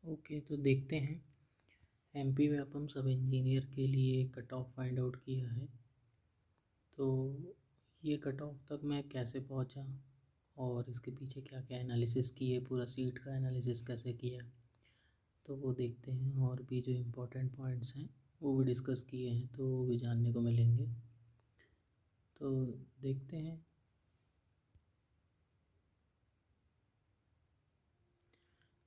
Okay, तो देखते हैं। एमपी में अपन सब इंजीनियर के लिए कट ऑफ फाइंड आउट किया है। तो ये कट ऑफ तक मैं कैसे पहुंचा और इसके पीछे क्या क्या एनालिसिस किए, पूरा सीट का एनालिसिस कैसे किया, तो वो देखते हैं। और भी जो इम्पोर्टेंट पॉइंट्स हैं वो भी डिस्कस किए हैं, तो वो भी जानने को मिलेंगे। तो देखते हैं।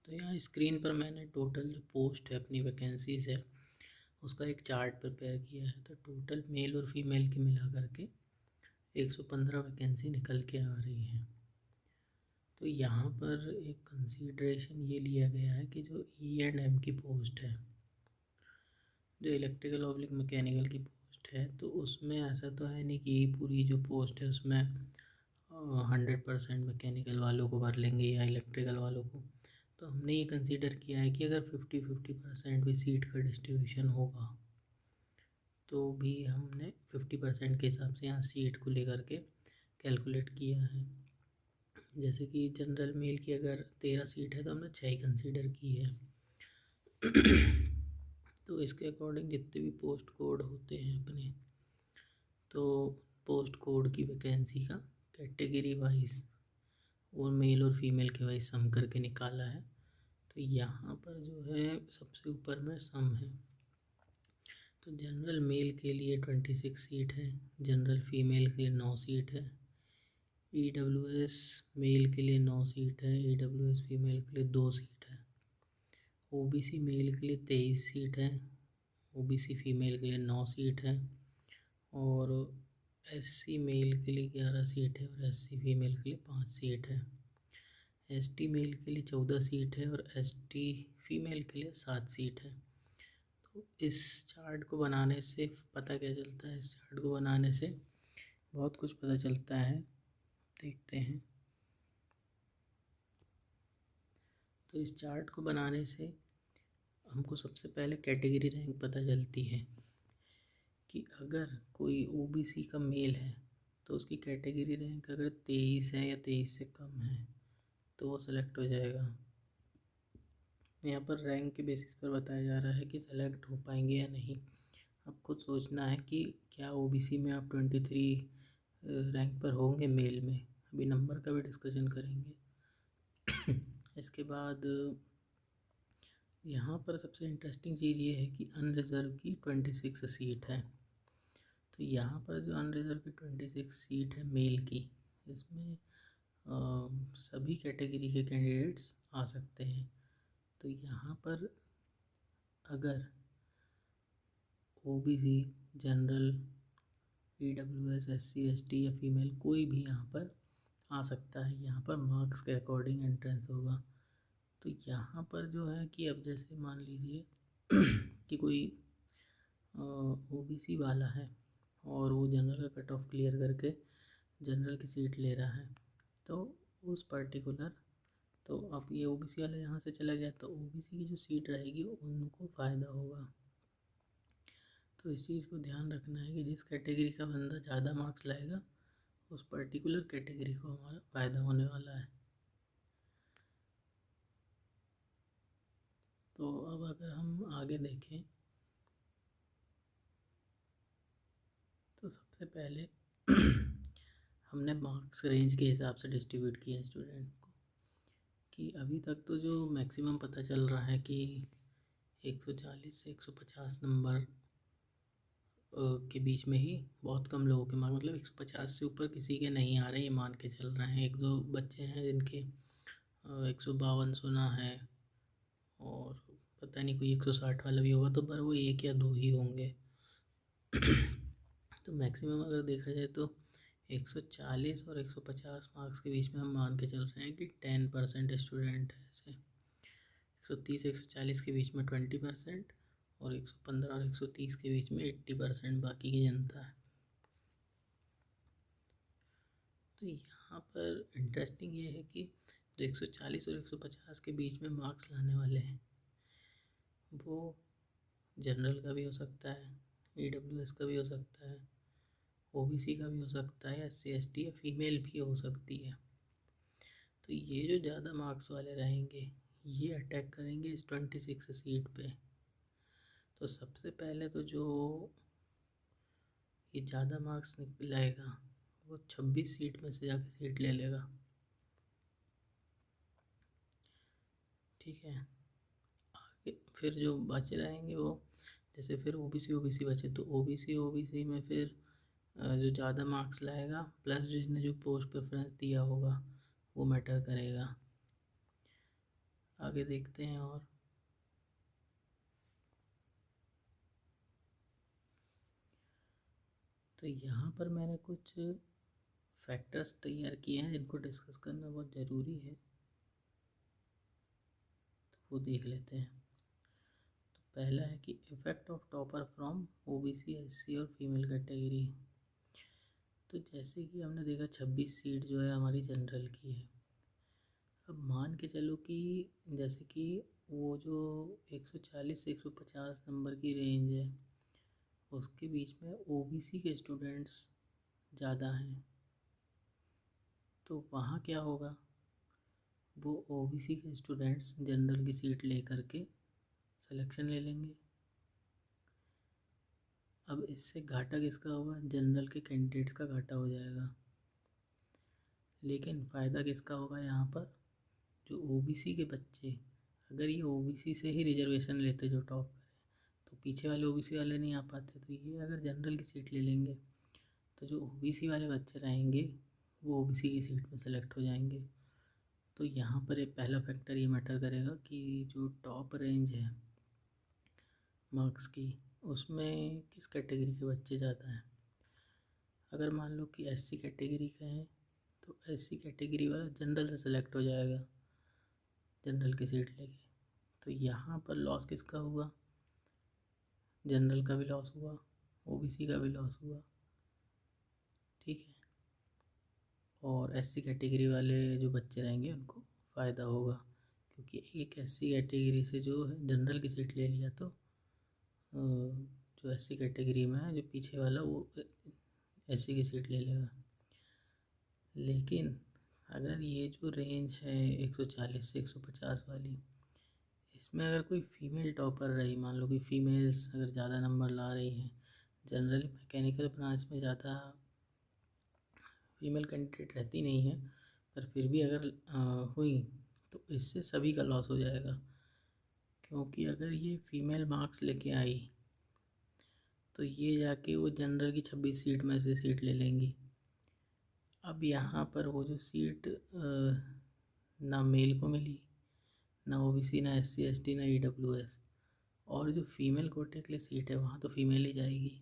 तो यहाँ स्क्रीन पर मैंने टोटल जो पोस्ट है अपनी वैकेंसीज़ है उसका एक चार्ट प्रिपेयर किया है। तो टोटल मेल और फीमेल की मिला करके 115 वैकेंसी निकल के आ रही हैं। तो यहाँ पर एक कंसीडरेशन ये लिया गया है कि जो E&M की पोस्ट है, जो इलेक्ट्रिकल ऑब्लिक मैकेनिकल की पोस्ट है, तो उसमें ऐसा तो है नहीं कि पूरी जो पोस्ट है उसमें 100% मैकेनिकल वालों को भर लेंगे या इलेक्ट्रिकल वालों को। तो हमने ये कंसीडर किया है कि अगर 50-50% भी सीट का डिस्ट्रीब्यूशन होगा तो भी हमने 50% के हिसाब से यहाँ सीट को लेकर के कैलकुलेट किया है। जैसे कि जनरल मेल की अगर 13 सीट है तो हमने 6 ही कंसीडर की है। तो इसके अकॉर्डिंग जितने भी पोस्ट कोड होते हैं अपने, तो पोस्ट कोड की वैकेंसी का कैटेगरी वाइज और मेल और फीमेल के वाइज सम करके निकाला है। तो यहाँ पर जो है सबसे ऊपर में सम है। तो जनरल मेल के लिए 26 सीट है, जनरल फीमेल के लिए 9 सीट है, EWS मेल के लिए 9 सीट है, EWS फीमेल के लिए 2 सीट है, OBC मेल के लिए 23 सीट है, OBC फीमेल के लिए 9 सीट है, और SC मेल के लिए 11 सीट है और SC फीमेल के लिए 5 सीट है। ST मेल के लिए 14 सीट है और ST फीमेल के लिए 7 सीट है। तो इस चार्ट को बनाने से पता क्या चलता है, इस चार्ट को बनाने से बहुत कुछ पता चलता है। देखते हैं। तो इस चार्ट को बनाने से हमको सबसे पहले कैटेगरी रैंक पता चलती है कि अगर कोई OBC का मेल है तो उसकी कैटेगरी रैंक अगर 23 है या 23 से कम है तो वो सेलेक्ट हो जाएगा। यहाँ पर रैंक के बेसिस पर बताया जा रहा है कि सेलेक्ट हो पाएंगे या नहीं। अब खुद सोचना है कि क्या OBC में आप 23 रैंक पर होंगे मेल में। अभी नंबर का भी डिस्कशन करेंगे। इसके बाद यहाँ पर सबसे इंटरेस्टिंग चीज़ ये है कि अनरिज़र्व की 26 सीट है। तो यहाँ पर जो अनरिज़र्व की 26 सीट है मेल की, इसमें सभी कैटेगरी के कैंडिडेट्स आ सकते हैं। तो यहाँ पर अगर OBC, general, EWS, SC, ST या फीमेल कोई भी यहाँ पर आ सकता है। यहाँ पर मार्क्स के अकॉर्डिंग एंट्रेंस होगा। तो यहाँ पर जो है कि अब जैसे मान लीजिए कि कोई OBC वाला है और वो जनरल का कट ऑफ क्लियर करके जनरल की सीट ले रहा है, तो उस पर्टिकुलर, तो अब ये OBC वाला यहाँ से चला गया तो OBC की जो सीट रहेगी उनको फ़ायदा होगा। तो इस चीज़ को ध्यान रखना है कि जिस कैटेगरी का बंदा ज़्यादा मार्क्स लाएगा उस पर्टिकुलर कैटेगरी को हमारा फ़ायदा होने वाला है। तो अब अगर हम आगे देखें तो सबसे पहले हमने मार्क्स रेंज के हिसाब से डिस्ट्रीब्यूट किया स्टूडेंट को, कि अभी तक तो जो मैक्सिमम पता चल रहा है कि 140 से 150 नंबर के बीच में ही बहुत कम लोगों के मार्क्स, मतलब 150 से ऊपर किसी के नहीं आ रहे, ये मान के चल रहे हैं। एक दो बच्चे हैं जिनके 152 सुना है, और पता नहीं कोई 160 वाला भी होगा, तो पर वो 1 या 2 ही होंगे। तो मैक्सिमम अगर देखा जाए तो 140 और 150 मार्क्स के बीच में हम मान के चल रहे हैं कि 10% स्टूडेंट है ऐसे। 130 140 के बीच में 20% और 115 और 130 के बीच में 80% बाकी की जनता है। तो यहाँ पर इंटरेस्टिंग ये है कि जो 140 और 150 के बीच में मार्क्स लाने वाले हैं वो जनरल का भी हो सकता है, EWS का भी हो सकता है, OBC का भी हो सकता है, SC ST या फीमेल भी हो सकती है। तो ये जो ज़्यादा मार्क्स वाले रहेंगे ये अटैक करेंगे इस 26 सीट पे। तो सबसे पहले तो जो ये ज़्यादा मार्क्स लाएगा वो 26 सीट में से जाके सीट ले लेगा। ठीक है, आगे फिर जो बचे रहेंगे वो, जैसे फिर ओबीसी बचे तो ओबीसी में फिर जो ज़्यादा मार्क्स लाएगा प्लस जिसने जो पोस्ट प्रेफरेंस दिया होगा वो मैटर करेगा। आगे देखते हैं। और तो यहाँ पर मैंने कुछ फैक्टर्स तैयार किए हैं जिनको डिस्कस करना बहुत ज़रूरी है, तो वो देख लेते हैं। तो पहला है कि effect of topper from OBC, SC और फीमेल कैटेगरी। तो जैसे कि हमने देखा 26 सीट जो है हमारी जनरल की है। अब मान के चलो कि जैसे कि वो जो 140 से 150 नंबर की रेंज है उसके बीच में ओबीसी के स्टूडेंट्स ज़्यादा हैं, तो वहाँ क्या होगा, वो ओबीसी के स्टूडेंट्स जनरल की सीट ले करके सिलेक्शन ले लेंगे। अब इससे घाटा किसका होगा, जनरल के कैंडिडेट्स का घाटा हो जाएगा। लेकिन फ़ायदा किसका होगा यहाँ पर, जो ओबीसी के बच्चे, अगर ये ओबीसी से ही रिजर्वेशन लेते जो टॉप करें तो पीछे वाले ओबीसी वाले नहीं आ पाते, तो ये अगर जनरल की सीट ले लेंगे तो जो ओबीसी वाले बच्चे रहेंगे वो ओबीसी की सीट में सेलेक्ट हो जाएंगे। तो यहाँ पर एक पहला फैक्टर ये मैटर करेगा कि जो टॉप रेंज है मार्क्स की उसमें किस कैटेगरी के बच्चे ज़्यादा हैं। अगर मान लो कि एससी कैटेगरी का है तो एससी कैटेगरी वाला जनरल से सेलेक्ट हो जाएगा जनरल की सीट लेके। तो यहाँ पर लॉस किसका हुआ, जनरल का भी लॉस हुआ, ओबीसी का भी लॉस हुआ। ठीक है, और एससी कैटेगरी वाले जो बच्चे रहेंगे उनको फ़ायदा होगा, क्योंकि एक एससी कैटेगरी से जो है जनरल की सीट ले लिया तो जो एससी कैटेगरी में है जो पीछे वाला वो एससी की सीट ले लेगा। लेकिन अगर ये जो रेंज है 140 से 150 वाली, इसमें अगर कोई फीमेल टॉपर रही, मान लो कि फीमेल्स अगर ज़्यादा नंबर ला रही हैं, जनरली मैकेनिकल ब्रांच में ज़्यादा फीमेल कैंडिडेट रहती नहीं है, पर फिर भी अगर हुई तो इससे सभी का लॉस हो जाएगा। क्योंकि अगर ये फीमेल मार्क्स लेके आई तो ये जाके वो जनरल की 26 सीट में से सीट ले लेंगी। अब यहाँ पर वो जो सीट ना मेल को मिली, ना ओबीसी, ना एससी एसटी, ना ईडब्ल्यूएस, और जो फीमेल कोटे के लिए सीट है वहाँ तो फीमेल ही जाएगी।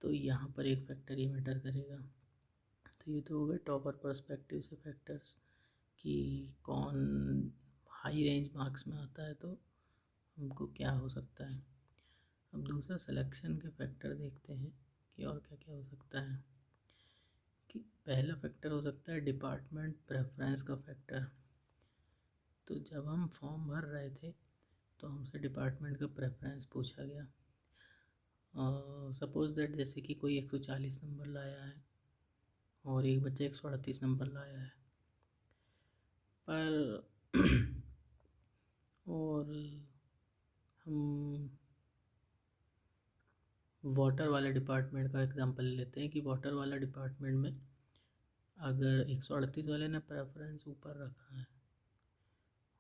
तो यहाँ पर एक फैक्टर ये मैटर करेगा। तो ये तो हो गए टॉपर पर्सपेक्टिव से फैक्टर्स कि कौन हाई रेंज मार्क्स में आता है तो हमको क्या हो सकता है। अब दूसरा सिलेक्शन के फैक्टर देखते हैं कि और क्या क्या हो सकता है। कि पहला फैक्टर हो सकता है डिपार्टमेंट प्रेफरेंस का फैक्टर। तो जब हम फॉर्म भर रहे थे तो हमसे डिपार्टमेंट का प्रेफरेंस पूछा गया। सपोज़ दैट जैसे कि कोई 140 नंबर लाया है और एक बच्चा 138 नंबर लाया है, पर और हम वाटर वाले डिपार्टमेंट का एग्जांपल लेते हैं कि वाटर वाला डिपार्टमेंट में अगर 138 वाले ने प्रेफरेंस ऊपर रखा है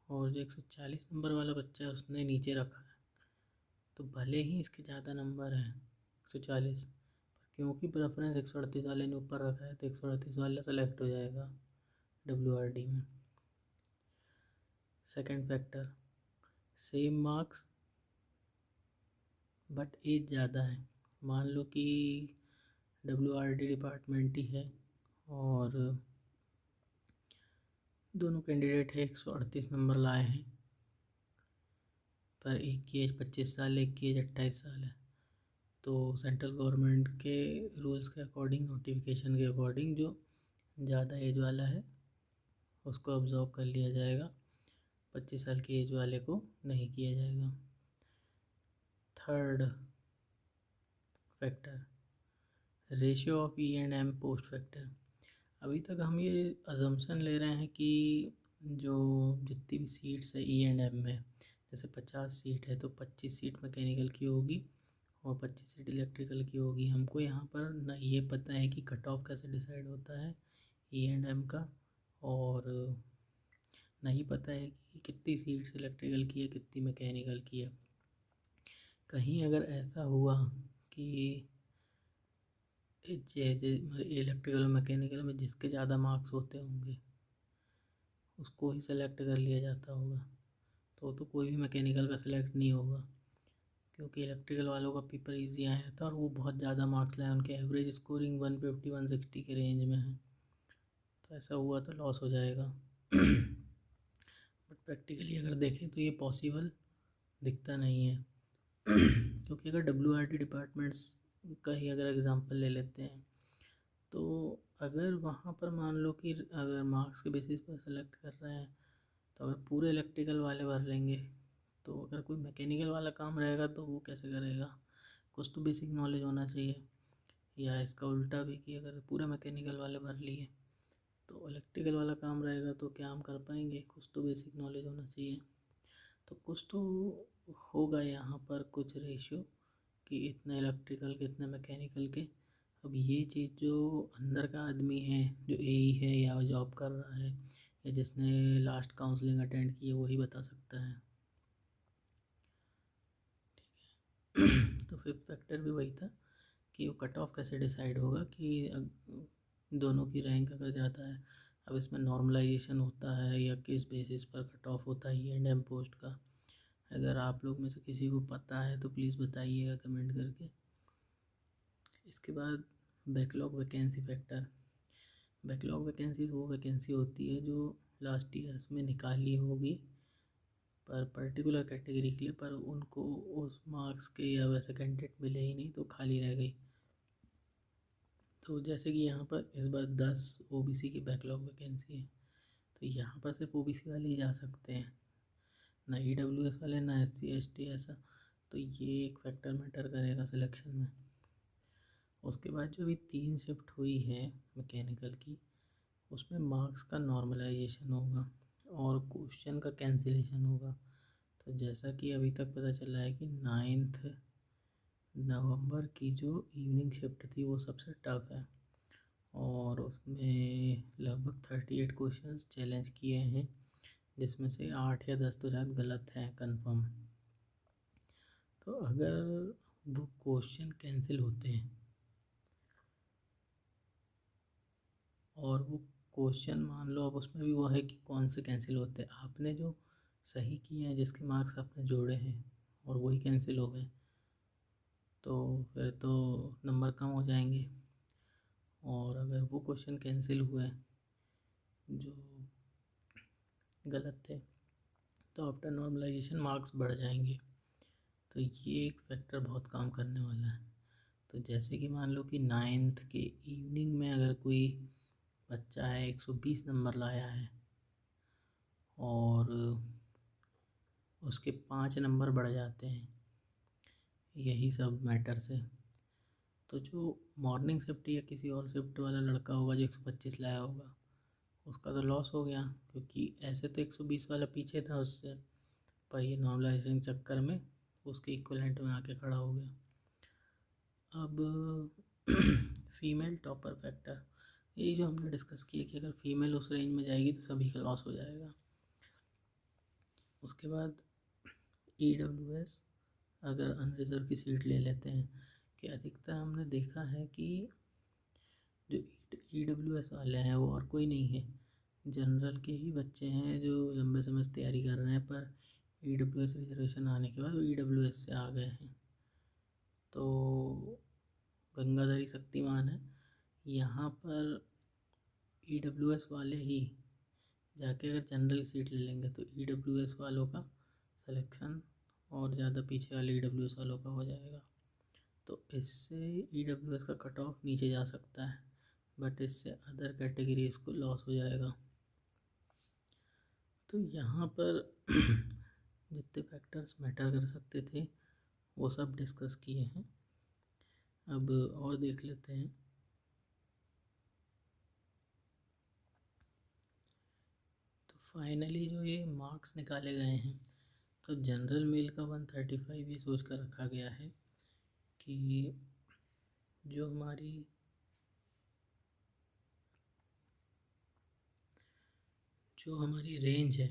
और जो 140 नंबर वाला बच्चा है उसने नीचे रखा है, तो भले ही इसके ज़्यादा नंबर हैं 140, पर क्योंकि प्रेफरेंस 138 वाले ने ऊपर रखा है तो 138 वाला सेलेक्ट हो जाएगा WRD में। Second factor, same marks but age ज़्यादा है। मान लो कि WRD डिपार्टमेंट ही है और दोनों कैंडिडेट है 138 नंबर लाए हैं, पर एक की एज 25 साल, एक की एज 28 साल है। तो सेंट्रल गवर्नमेंट के रूल्स के अकॉर्डिंग, नोटिफिकेशन के अकॉर्डिंग, जो ज़्यादा एज वाला है उसको ऑब्जर्व कर लिया जाएगा, 25 साल की एज वाले को नहीं किया जाएगा। Third factor, ratio of E&M post factor. अभी तक हम ये अजम्पशन ले रहे हैं कि जो जितनी भी सीट्स है E&M में, जैसे 50 सीट है तो 25 सीट मैकेनिकल की होगी और 25 सीट इलेक्ट्रिकल की होगी। हमको यहाँ पर न ये पता है कि कट ऑफ कैसे डिसाइड होता है E&M का, और नहीं पता है कि कितनी सीट्स इलेक्ट्रिकल की है कितनी मैकेनिकल की है। कहीं अगर ऐसा हुआ कि इलेक्ट्रिकल और मैकेनिकल में जिसके ज़्यादा मार्क्स होते होंगे उसको ही सेलेक्ट कर लिया जाता होगा, तो कोई भी मैकेनिकल का सिलेक्ट नहीं होगा, क्योंकि इलेक्ट्रिकल वालों का पेपर इजी आया था और वो बहुत ज़्यादा मार्क्स लाए, उनके एवरेज स्कोरिंग 150 160 के रेंज में है। तो ऐसा हुआ तो लॉस हो जाएगा। बट प्रैक्टिकली अगर देखें तो ये पॉसिबल दिखता नहीं है। क्योंकि अगर WRT डिपार्टमेंट्स का ही अगर एग्ज़ाम्पल ले लेते हैं तो अगर वहाँ पर मान लो कि अगर मार्क्स के बेसिस पर सेलेक्ट कर रहे हैं तो अगर पूरे इलेक्ट्रिकल वाले भर लेंगे तो अगर कोई मैकेनिकल वाला काम रहेगा तो वो कैसे करेगा। कुछ तो बेसिक नॉलेज होना चाहिए। या इसका उल्टा भी कि अगर पूरे मैकेनिकल वाले भर लिए तो इलेक्ट्रिकल वाला काम रहेगा तो क्या हम कर पाएंगे। कुछ तो बेसिक नॉलेज होना चाहिए। तो कुछ तो होगा यहाँ पर कुछ रेशियो कि इतने इलेक्ट्रिकल के इतने मैकेनिकल के। अब ये चीज़ जो अंदर का आदमी है जो AE है या जॉब कर रहा है या जिसने लास्ट काउंसलिंग अटेंड की है वही बता सकता है। तो फिफ्थ फैक्टर भी वही था कि वो कट ऑफ कैसे डिसाइड होगा कि दोनों की रैंक अगर ज़्यादा है। अब इसमें नॉर्मलाइजेशन होता है या किस बेसिस पर कट ऑफ होता है E&M पोस्ट का। अगर आप लोग में से किसी को पता है तो प्लीज़ बताइएगा कमेंट करके। इसके बाद backlog vacancy factor. Backlog vacancies वो वैकेंसी होती है जो लास्ट ईयर्स में निकाली होगी पर पर्टिकुलर कैटेगरी के लिए, पर उनको उस मार्क्स के या वैसे कैंडिडेट मिले ही नहीं तो खाली रह गई। तो जैसे कि यहाँ पर इस बार 10 OBC की बैकलॉग वैकेंसी है तो यहाँ पर सिर्फ OBC वाले ही जा सकते हैं, ना EWS वाले ना SC ST ऐसा। तो ये एक फैक्टर मैटर करेगा सिलेक्शन में। उसके बाद जो भी 3 शिफ्ट हुई है मैकेनिकल की उसमें मार्क्स का नॉर्मलाइजेशन होगा और क्वेश्चन का कैंसिलेशन होगा। तो जैसा कि अभी तक पता चला है कि 9 नवंबर की जो इवनिंग शिफ्ट थी वो सबसे टफ है और उसमें लगभग 38 क्वेश्चंस चैलेंज किए हैं जिसमें से 8 या 10 तो शायद गलत हैं कंफर्म। तो अगर वो क्वेश्चन कैंसिल होते हैं और वो क्वेश्चन मान लो अब उसमें भी वो है कि कौन से कैंसिल होते हैं, आपने जो सही किए हैं जिसके मार्क्स आपने जोड़े हैं और वही कैंसिल हो गए तो फिर तो नंबर कम हो जाएंगे। और अगर वो क्वेश्चन कैंसिल हुए जो गलत थे तो आफ्टर नॉर्मलाइजेशन मार्क्स बढ़ जाएंगे। तो ये एक फैक्टर बहुत काम करने वाला है। तो जैसे कि मान लो कि 9th के इवनिंग में अगर कोई बच्चा है 120 नंबर लाया है और उसके 5 नंबर बढ़ जाते हैं यही सब मैटर से, तो जो मॉर्निंग शिफ्ट या किसी और शिफ्ट वाला लड़का होगा जो 125 लाया होगा उसका तो लॉस हो गया, क्योंकि ऐसे तो 120 वाला पीछे था उससे, पर ये नॉर्मलाइजेशन चक्कर में उसके इक्वलेंट में आके खड़ा हो गया। अब फीमेल टॉपर फैक्टर, यही जो हमने डिस्कस किया कि अगर फीमेल उस रेंज में जाएगी तो सभी का लॉस हो जाएगा। उसके बाद EWS अगर अनरिजर्व की सीट ले लेते हैं कि अधिकतर हमने देखा है कि जो EWS वाले हैं वो और कोई नहीं है, जनरल के ही बच्चे हैं जो लंबे समय से तैयारी कर रहे हैं, पर EWS रिजर्वेशन आने के बाद वो EWS से आ गए हैं। तो गंगाधरी शक्तिमान है यहाँ पर EWS वाले ही जाके अगर जनरल की सीट ले लेंगे तो EWS वालों का सिलेक्शन और ज़्यादा पीछे वाले EWS वालों का हो जाएगा। तो इससे EWS का कट ऑफ नीचे जा सकता है, बट इससे अदर कैटेगरीज को लॉस हो जाएगा। तो यहाँ पर जितने फैक्टर्स मैटर कर सकते थे वो सब डिस्कस किए हैं। अब और देख लेते हैं। तो फाइनली जो ये मार्क्स निकाले गए हैं, तो जनरल मेल का 135 ये सोच कर रखा गया है कि जो हमारी रेंज है,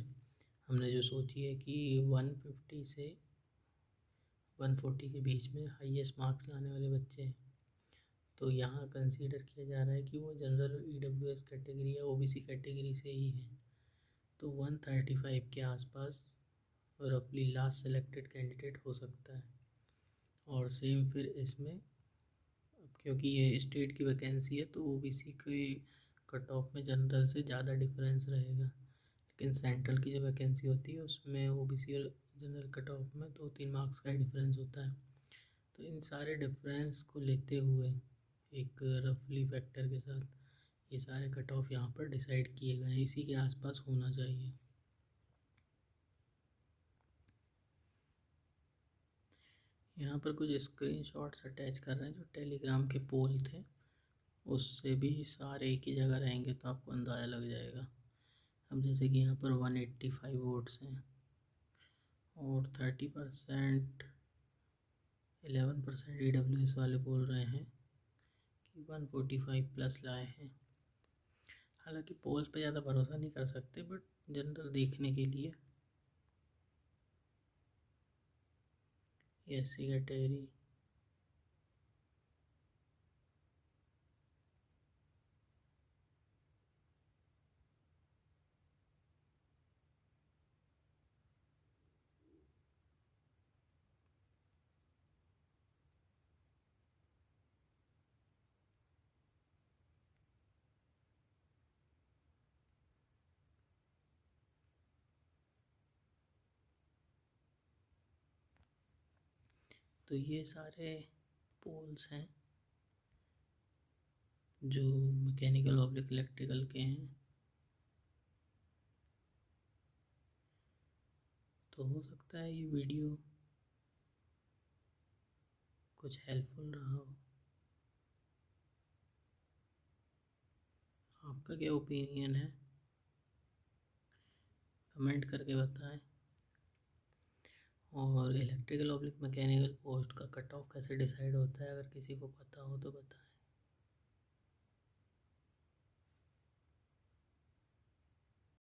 हमने जो सोची है कि 150 से 140 के बीच में हाईएस्ट मार्क्स लाने वाले बच्चे हैं, तो यहाँ कंसीडर किया जा रहा है कि वो जनरल ईडब्ल्यूएस कैटेगरी या ओबीसी कैटेगरी से ही है। तो 135 के आसपास रफली लास्ट सेलेक्टेड कैंडिडेट हो सकता है। और सेम फिर इसमें, क्योंकि ये स्टेट की वैकेंसी है, तो ओबीसी के कट ऑफ में जनरल से ज़्यादा डिफरेंस रहेगा, लेकिन सेंट्रल की जो वैकेंसी होती है उसमें ओबीसी और जनरल कट ऑफ में 2-3 मार्क्स का डिफरेंस होता है। तो इन सारे डिफरेंस को लेते हुए एक रफली फैक्टर के साथ ये सारे कट ऑफ यहाँ पर डिसाइड किए गए हैं, इसी के आसपास होना चाहिए। यहाँ पर कुछ स्क्रीनशॉट्स अटैच कर रहे हैं जो टेलीग्राम के पोल थे, उससे भी सारे एक ही जगह रहेंगे तो आपको अंदाज़ा लग जाएगा। अब जैसे कि यहाँ पर 185 वोट्स हैं और 30% 11% EWS वाले बोल रहे हैं कि 145 प्लस लाए हैं। हालांकि पोल्स पे ज़्यादा भरोसा नहीं कर सकते, बट जनरल देखने के लिए SC कैटेगरी तो ये सारे पोल्स हैं जो मैकेनिकल ऑब्लिक इलेक्ट्रिकल के हैं। तो हो सकता है ये वीडियो कुछ हेल्पफुल रहा हो। आपका क्या ओपिनियन है, कमेंट करके बताएं। और इलेक्ट्रिकल ऑब्लिक मैकेनिकल पोस्ट का कट ऑफ कैसे डिसाइड होता है, अगर किसी को पता हो तो बताएं।